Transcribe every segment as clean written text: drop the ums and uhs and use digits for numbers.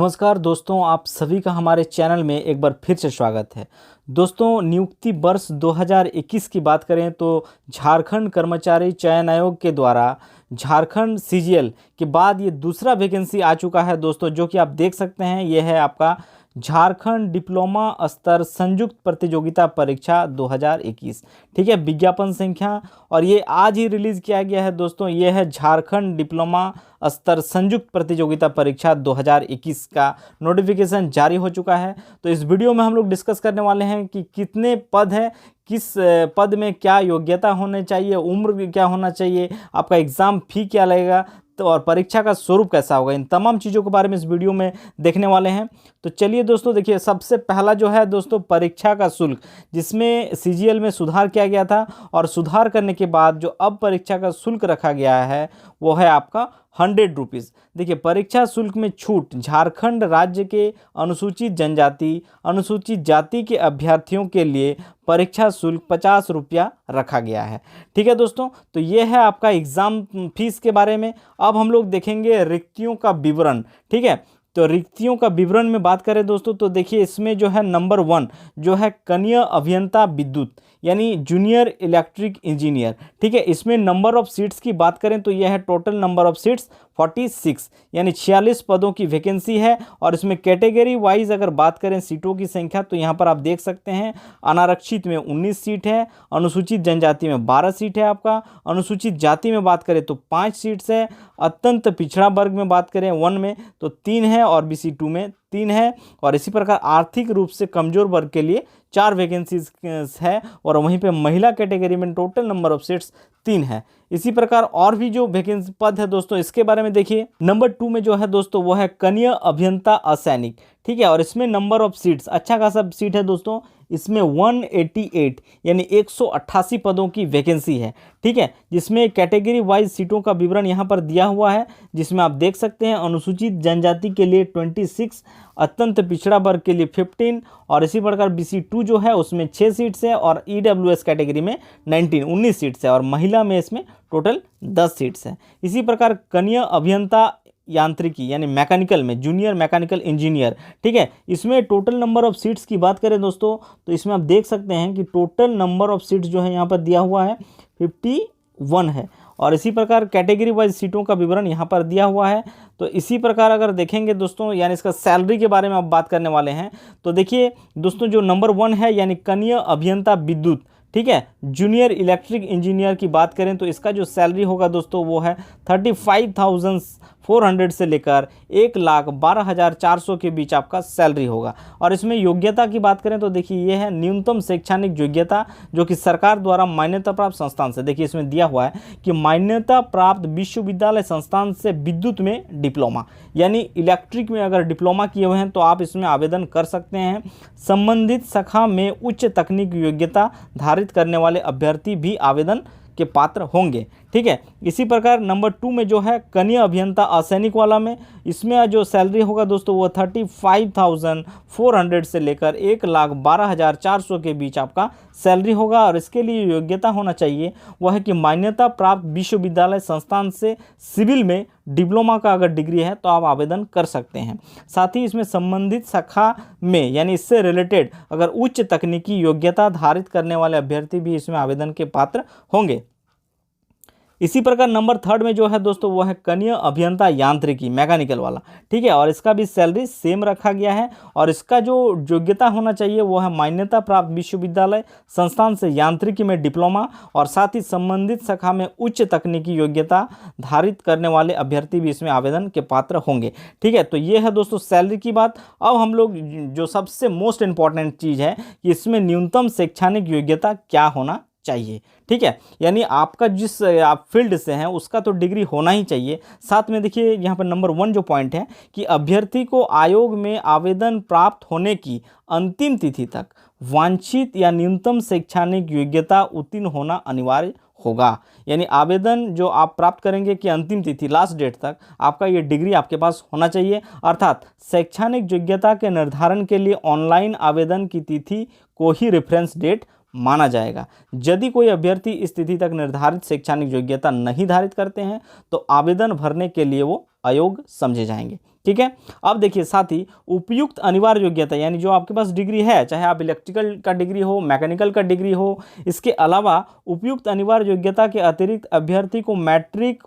नमस्कार दोस्तों, आप सभी का हमारे चैनल में एक बार फिर से स्वागत है। दोस्तों, नियुक्ति वर्ष 2021 की बात करें तो झारखंड कर्मचारी चयन आयोग के द्वारा झारखंड सीजीएल के बाद ये दूसरा वैकेंसी आ चुका है दोस्तों, जो कि आप देख सकते हैं। ये है आपका झारखंड डिप्लोमा स्तर संयुक्त प्रतियोगिता परीक्षा 2021। ठीक है, विज्ञापन संख्या, और ये आज ही रिलीज़ किया गया है दोस्तों। ये है झारखंड डिप्लोमा स्तर संयुक्त प्रतियोगिता परीक्षा 2021 का नोटिफिकेशन जारी हो चुका है। तो इस वीडियो में हम लोग डिस्कस करने वाले हैं कि कितने पद हैं, किस पद में क्या योग्यता होनी चाहिए, उम्र क्या होना चाहिए, आपका एग्ज़ाम फी क्या लगेगा, तो और परीक्षा का स्वरूप कैसा होगा। इन तमाम चीज़ों के बारे में इस वीडियो में देखने वाले हैं। तो चलिए दोस्तों, देखिए सबसे पहला जो है दोस्तों परीक्षा का शुल्क, जिसमें सीजीएल में सुधार किया गया था, और सुधार करने के बाद जो अब परीक्षा का शुल्क रखा गया है वो है आपका 100 रुपीज़। देखिए, परीक्षा शुल्क में छूट झारखंड राज्य के अनुसूचित जनजाति, अनुसूचित जाति के अभ्यर्थियों के लिए परीक्षा शुल्क 50 रुपया रखा गया है। ठीक है दोस्तों, तो ये है आपका एग्ज़ाम फीस के बारे में। अब हम लोग देखेंगे रिक्तियों का विवरण। ठीक है, तो रिक्तियों का विवरण में बात करें दोस्तों, तो देखिए इसमें जो है नंबर 1 जो है कनीय अभियंता विद्युत, यानी जूनियर इलेक्ट्रिक इंजीनियर। ठीक है, इसमें नंबर ऑफ सीट्स की बात करें तो यह है टोटल नंबर ऑफ सीट्स 46, यानी 46 पदों की वैकेंसी है। और इसमें कैटेगरी वाइज अगर बात करें सीटों की संख्या, तो यहाँ पर आप देख सकते हैं अनारक्षित में 19 सीट है, अनुसूचित जनजाति में 12 सीट है आपका, अनुसूचित जाति में बात करें तो 5 सीट्स है, अत्यंत पिछड़ा वर्ग में बात करें 1 में तो 3 है, और BC 2 में 3 है, और इसी प्रकार आर्थिक रूप से कमजोर वर्ग के लिए 4 वैकेंसीज है, और वहीं पे महिला कैटेगरी में टोटल नंबर ऑफ सीट्स 3 है। इसी प्रकार और भी जो वैकेंसी पद है दोस्तों, इसके बारे में देखिए। नंबर 2 में जो है दोस्तों वो है कनीय अभियंता असैनिक। ठीक है, और इसमें नंबर ऑफ सीट्स अच्छा खासा सीट है दोस्तों, इसमें 188 यानी 188 पदों की वैकेंसी है। ठीक है, जिसमें कैटेगरी वाइज सीटों का विवरण यहाँ पर दिया हुआ है, जिसमें आप देख सकते हैं अनुसूचित जनजाति के लिए 26, अत्यंत पिछड़ा वर्ग के लिए 15, और इसी प्रकार BC 2 जो है उसमें 6 सीट्स है, और EWS कैटेगरी में 19 सीट्स है, और महिला में इसमें टोटल 10 सीट्स है। इसी प्रकार कनीय अभियंता यांत्रिकी यानी मैकेनिकल में जूनियर मैकेनिकल इंजीनियर। ठीक है, इसमें टोटल नंबर ऑफ सीट्स की बात करें दोस्तों, तो इसमें आप देख सकते हैं कि टोटल नंबर ऑफ सीट्स जो है यहाँ पर दिया हुआ है 51 है, और इसी प्रकार कैटेगरी वाइज सीटों का विवरण यहाँ पर दिया हुआ है। तो इसी प्रकार अगर देखेंगे दोस्तों, यानी इसका सैलरी के बारे में आप बात करने वाले हैं, तो देखिए दोस्तों जो नंबर 1 है यानी कनीय अभियंता विद्युत, ठीक है, जूनियर इलेक्ट्रिक इंजीनियर की बात करें तो इसका जो सैलरी होगा दोस्तों वो है 35,400 से लेकर 1,12,400 के बीच आपका सैलरी होगा। और इसमें योग्यता की बात करें तो देखिए ये है न्यूनतम शैक्षणिक योग्यता, जो कि सरकार द्वारा मान्यता प्राप्त संस्थान से, देखिए इसमें दिया हुआ है कि मान्यता प्राप्त विश्वविद्यालय संस्थान से विद्युत में डिप्लोमा, यानी इलेक्ट्रिक में अगर डिप्लोमा किए हुए हैं तो आप इसमें आवेदन कर सकते हैं। संबंधित शाखा में उच्च तकनीक योग्यता धारित करने वाले अभ्यर्थी भी आवेदन के पात्र होंगे। ठीक है, इसी प्रकार नंबर 2 में जो है कनीय अभियंता असैनिक वाला में, इसमें जो सैलरी होगा दोस्तों वो 35,400 से लेकर 1,12,400 के बीच आपका सैलरी होगा। और इसके लिए योग्यता होना चाहिए वह है कि मान्यता प्राप्त विश्वविद्यालय संस्थान से सिविल में डिप्लोमा का अगर डिग्री है तो आप आवेदन कर सकते हैं। साथ ही इसमें संबंधित शाखा में यानी इससे रिलेटेड अगर उच्च तकनीकी योग्यता धारित करने वाले अभ्यर्थी भी इसमें आवेदन के पात्र होंगे। इसी प्रकार नंबर 3 में जो है दोस्तों वो है कनीय अभियंता यांत्रिकी मैकेनिकल वाला। ठीक है, और इसका भी सैलरी सेम रखा गया है, और इसका जो योग्यता होना चाहिए वो है मान्यता प्राप्त विश्वविद्यालय संस्थान से यांत्रिकी में डिप्लोमा, और साथ ही संबंधित शाखा में उच्च तकनीकी योग्यता धारित करने वाले अभ्यर्थी भी इसमें आवेदन के पात्र होंगे। ठीक है, तो ये है दोस्तों सैलरी की बात। अब हम लोग जो सबसे मोस्ट इंपॉर्टेंट चीज़ है कि इसमें न्यूनतम शैक्षणिक योग्यता क्या होना चाहिए। ठीक है, यानी आपका जिस आप फील्ड से हैं उसका तो डिग्री होना ही चाहिए। साथ में देखिए यहाँ पर नंबर 1 जो पॉइंट है कि अभ्यर्थी को आयोग में आवेदन प्राप्त होने की अंतिम तिथि तक वांछित या न्यूनतम शैक्षणिक योग्यता उत्तीर्ण होना अनिवार्य होगा। यानी आवेदन जो आप प्राप्त करेंगे कि अंतिम तिथि लास्ट डेट तक आपका ये डिग्री आपके पास होना चाहिए। अर्थात शैक्षणिक योग्यता के निर्धारण के लिए ऑनलाइन आवेदन की तिथि को ही रेफरेंस डेट माना जाएगा। यदि कोई अभ्यर्थी इस तिथि तक निर्धारित शैक्षणिक योग्यता नहीं धारित करते हैं तो आवेदन भरने के लिए वो अयोग्य समझे जाएंगे। ठीक है। अब देखिए साथ ही उपयुक्त अनिवार्य योग्यता यानी जो आपके पास डिग्री है, चाहे आप इलेक्ट्रिकल का डिग्री हो, मैकेनिकल का डिग्री हो, इसके अलावा उपयुक्त अनिवार्य योग्यता के अतिरिक्त अभ्यर्थी को मैट्रिक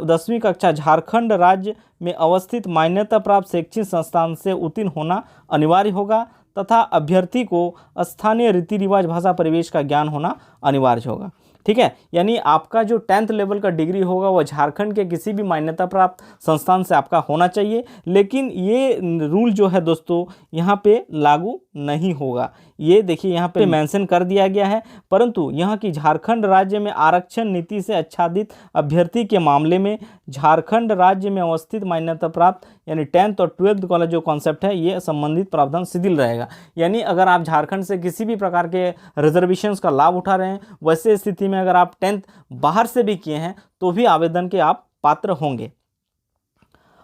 10वीं कक्षा झारखंड राज्य में अवस्थित मान्यता प्राप्त शैक्षणिक संस्थान से उत्तीर्ण होना अनिवार्य होगा तथा अभ्यर्थी को स्थानीय रीति रिवाज, भाषा, परिवेश का ज्ञान होना अनिवार्य होगा। ठीक है। यानी आपका जो 10th लेवल का डिग्री होगा वह झारखंड के किसी भी मान्यता प्राप्त संस्थान से आपका होना चाहिए, लेकिन ये रूल जो है दोस्तों यहाँ पे लागू नहीं होगा। ये देखिए यहाँ पे मेंशन कर दिया गया है, परंतु यहाँ की झारखंड राज्य में आरक्षण नीति से आच्छादित अभ्यर्थी के मामले में झारखंड राज्य में अवस्थित मान्यता प्राप्त यानी 10th और 12th कॉलेज जो कॉन्सेप्ट है ये संबंधित प्रावधान शिथिल रहेगा। यानी अगर आप झारखंड से किसी भी प्रकार के रिजर्वेशंस का लाभ उठा रहे हैं, वैसे स्थिति में अगर आप 10th बाहर से भी किए हैं तो भी आवेदन के आप पात्र होंगे।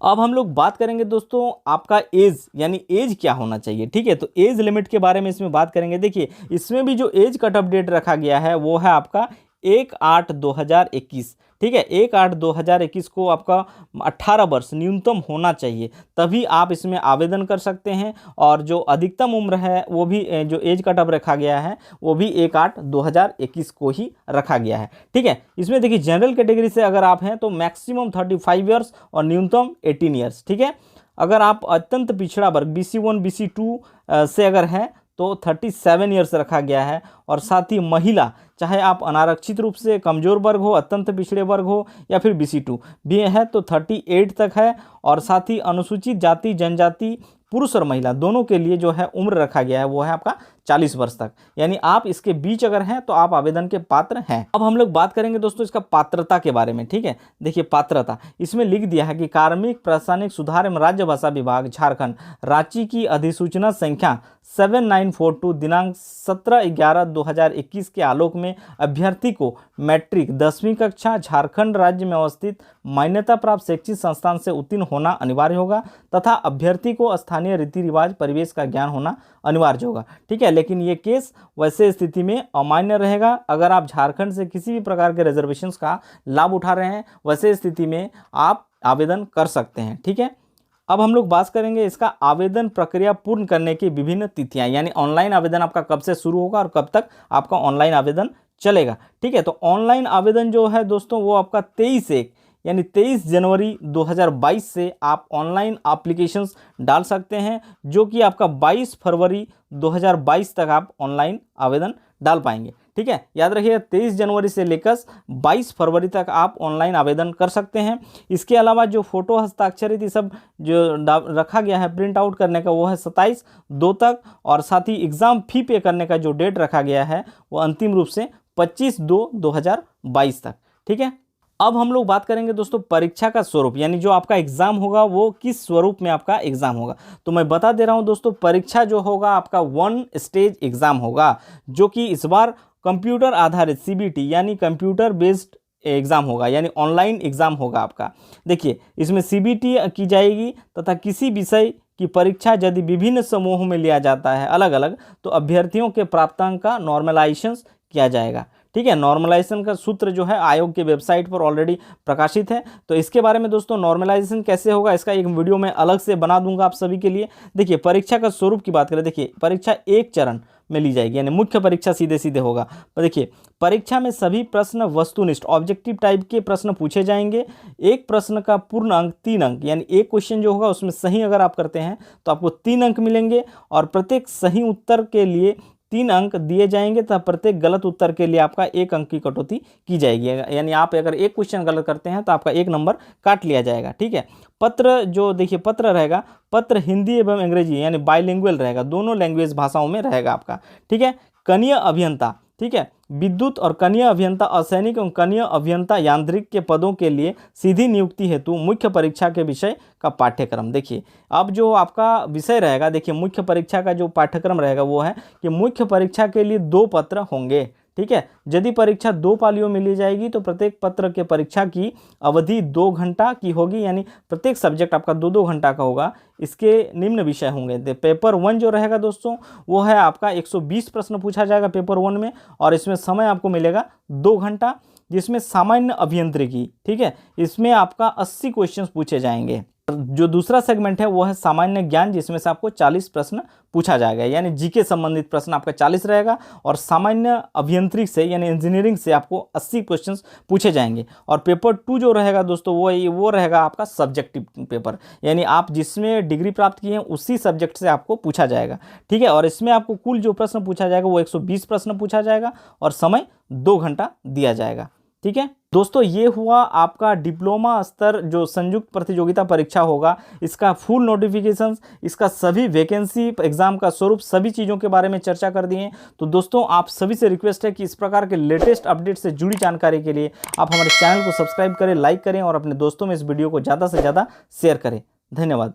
अब हम लोग बात करेंगे दोस्तों आपका एज यानी एज क्या होना चाहिए। ठीक है। तो एज लिमिट के बारे में इसमें बात करेंगे। देखिए इसमें भी जो एज कट ऑफ डेट रखा गया है वो है आपका 1/8/2021। ठीक है। 1/8/2021 को आपका 18 वर्ष न्यूनतम होना चाहिए, तभी आप इसमें आवेदन कर सकते हैं। और जो अधिकतम उम्र है वो भी जो एज कट ऑफ रखा गया है वो भी 1/8/2021 को ही रखा गया है। ठीक है। इसमें देखिए जनरल कैटेगरी से अगर आप हैं तो मैक्सिमम 35 ईयर्स और न्यूनतम 18 ईयर्स। ठीक है। अगर आप अत्यंत पिछड़ा वर्ग BC1 BC2 से अगर हैं तो 37 ईयर्स रखा गया है। और साथ ही महिला, चाहे आप अनारक्षित रूप से कमजोर वर्ग हो, अत्यंत पिछड़े वर्ग हो या फिर BC2 भी है तो 38 तक है। और साथ ही अनुसूचित जाति जनजाति पुरुष और महिला दोनों के लिए जो है उम्र रखा गया है वो है आपका 40 वर्ष तक। यानी आप इसके बीच अगर हैं तो आप आवेदन के पात्र हैं। अब हम लोग बात करेंगे दोस्तों इसका पात्रता के बारे में। ठीक है। देखिए पात्रता इसमें लिख दिया है कि कार्मिक प्रशासनिक सुधार एवं राज्य भाषा विभाग झारखंड रांची की अधिसूचना संख्या 7942 दिनांक 17/11/2021 के आलोक में अभ्यर्थी को मैट्रिक 10वीं कक्षा झारखंड राज्य में अवस्थित मान्यता प्राप्त शैक्षिक संस्थान से उत्तीर्ण होना अनिवार्य होगा तथा अभ्यर्थी को स्थानीय रीति रिवाज, परिवेश का ज्ञान होना अनिवार्य होगा। ठीक है। लेकिन ये केस वैसे स्थिति में अमान्य रहेगा अगर आप झारखंड से किसी भी प्रकार के रिजर्वेशंस का लाभ उठा रहे हैं, वैसे स्थिति में आप आवेदन कर सकते हैं। ठीक है। अब हम लोग बात करेंगे इसका आवेदन प्रक्रिया पूर्ण करने की विभिन्न तिथियां, यानी ऑनलाइन आवेदन आपका कब से शुरू होगा और कब तक आपका ऑनलाइन आवेदन चलेगा। ठीक है। तो ऑनलाइन आवेदन जो है दोस्तों वो आपका 23/1 यानी 23 जनवरी 2022 से आप ऑनलाइन एप्लीकेशंस डाल सकते हैं, जो कि आपका 22 फरवरी 2022 तक आप ऑनलाइन आवेदन डाल पाएंगे। ठीक है। याद रखिए 23 जनवरी से लेकर 22 फरवरी तक आप ऑनलाइन आवेदन कर सकते हैं। इसके अलावा जो फोटो हस्ताक्षरित ये सब जो रखा गया है प्रिंट आउट करने का वो है 27/2 तक। और साथ ही एग्ज़ाम फी पे करने का जो डेट रखा गया है वो अंतिम रूप से 25/2/2022 तक। ठीक है। अब हम लोग बात करेंगे दोस्तों परीक्षा का स्वरूप, यानी जो आपका एग्जाम होगा वो किस स्वरूप में आपका एग्जाम होगा। तो मैं बता दे रहा हूं दोस्तों, परीक्षा जो होगा आपका 1 स्टेज एग्जाम होगा, जो कि इस बार कंप्यूटर आधारित CBT यानी कंप्यूटर बेस्ड एग्जाम होगा, यानी ऑनलाइन एग्जाम होगा आपका। देखिए इसमें CBT की जाएगी तथा किसी विषय की परीक्षा यदि विभिन्न समूहों में लिया जाता है अलग अलग, तो अभ्यर्थियों के प्राप्तांक का नॉर्मलाइजेशन किया जाएगा। ठीक है। नॉर्मलाइजेशन का सूत्र जो है आयोग के वेबसाइट पर ऑलरेडी प्रकाशित है। तो इसके बारे में दोस्तों नॉर्मलाइजेशन कैसे होगा इसका एक वीडियो मैं अलग से बना दूंगा आप सभी के लिए। देखिए परीक्षा का स्वरूप की बात करें, देखिए परीक्षा एक चरण में ली जाएगी, यानी मुख्य परीक्षा सीधे सीधे होगा। देखिए परीक्षा में सभी प्रश्न वस्तुनिष्ठ ऑब्जेक्टिव टाइप के प्रश्न पूछे जाएंगे। एक प्रश्न का पूर्ण अंक 3 अंक, यानी एक क्वेश्चन जो होगा उसमें सही अगर आप करते हैं तो आपको 3 अंक मिलेंगे और प्रत्येक सही उत्तर के लिए 3 अंक दिए जाएंगे तथा प्रत्येक गलत उत्तर के लिए आपका 1 अंक की कटौती की जाएगी। यानी आप अगर एक क्वेश्चन गलत करते हैं तो आपका 1 नंबर काट लिया जाएगा। ठीक है। पत्र जो देखिए पत्र रहेगा, पत्र हिंदी एवं अंग्रेजी यानी बाइलिंगुअल रहेगा, दोनों लैंग्वेज भाषाओं में रहेगा आपका। ठीक है। कनीय अभियंता, ठीक है, विद्युत और कनीय अभियंता असैनिक एवं कनीय अभियंता यांत्रिक के पदों के लिए सीधी नियुक्ति हेतु मुख्य परीक्षा के विषय का पाठ्यक्रम। देखिए अब जो आपका विषय रहेगा, देखिए मुख्य परीक्षा का जो पाठ्यक्रम रहेगा वो है कि मुख्य परीक्षा के लिए 2 पत्र होंगे। ठीक है। यदि परीक्षा 2 पालियों में ली जाएगी तो प्रत्येक पत्र के परीक्षा की अवधि 2 घंटा की होगी, यानी प्रत्येक सब्जेक्ट आपका 2-2 घंटा का होगा। इसके निम्न विषय होंगे। पेपर 1 जो रहेगा दोस्तों वो है आपका 120 प्रश्न पूछा जाएगा पेपर 1 में, और इसमें समय आपको मिलेगा 2 घंटा, जिसमें सामान्य अभियांत्रिकी, ठीक है, इसमें आपका 80 क्वेश्चंस पूछे जाएंगे। जो दूसरा सेगमेंट है वो है सामान्य ज्ञान, जिसमें से आपको 40 प्रश्न पूछा जाएगा, यानी जीके संबंधित प्रश्न आपका 40 रहेगा, और सामान्य अभियांत्रिक से यानी इंजीनियरिंग से आपको 80 क्वेश्चंस पूछे जाएंगे। और पेपर 2 जो रहेगा दोस्तों वो रहेगा आपका सब्जेक्टिव पेपर, यानी आप जिसमें डिग्री प्राप्त किए हैं उसी सब्जेक्ट से आपको पूछा जाएगा, ठीक है। और इसमें आपको कुल जो प्रश्न पूछा जाएगा वो 120 प्रश्न पूछा जाएगा, और समय 2 घंटा दिया जाएगा, ठीक है। दोस्तों ये हुआ आपका डिप्लोमा स्तर जो संयुक्त प्रतियोगिता परीक्षा होगा, इसका फुल नोटिफिकेशंस, इसका सभी वैकेंसी, एग्जाम का स्वरूप, सभी चीज़ों के बारे में चर्चा कर दिए हैं। तो दोस्तों आप सभी से रिक्वेस्ट है कि इस प्रकार के लेटेस्ट अपडेट से जुड़ी जानकारी के लिए आप हमारे चैनल को सब्सक्राइब करें, लाइक करें, और अपने दोस्तों में इस वीडियो को ज़्यादा से ज़्यादा शेयर करें। धन्यवाद।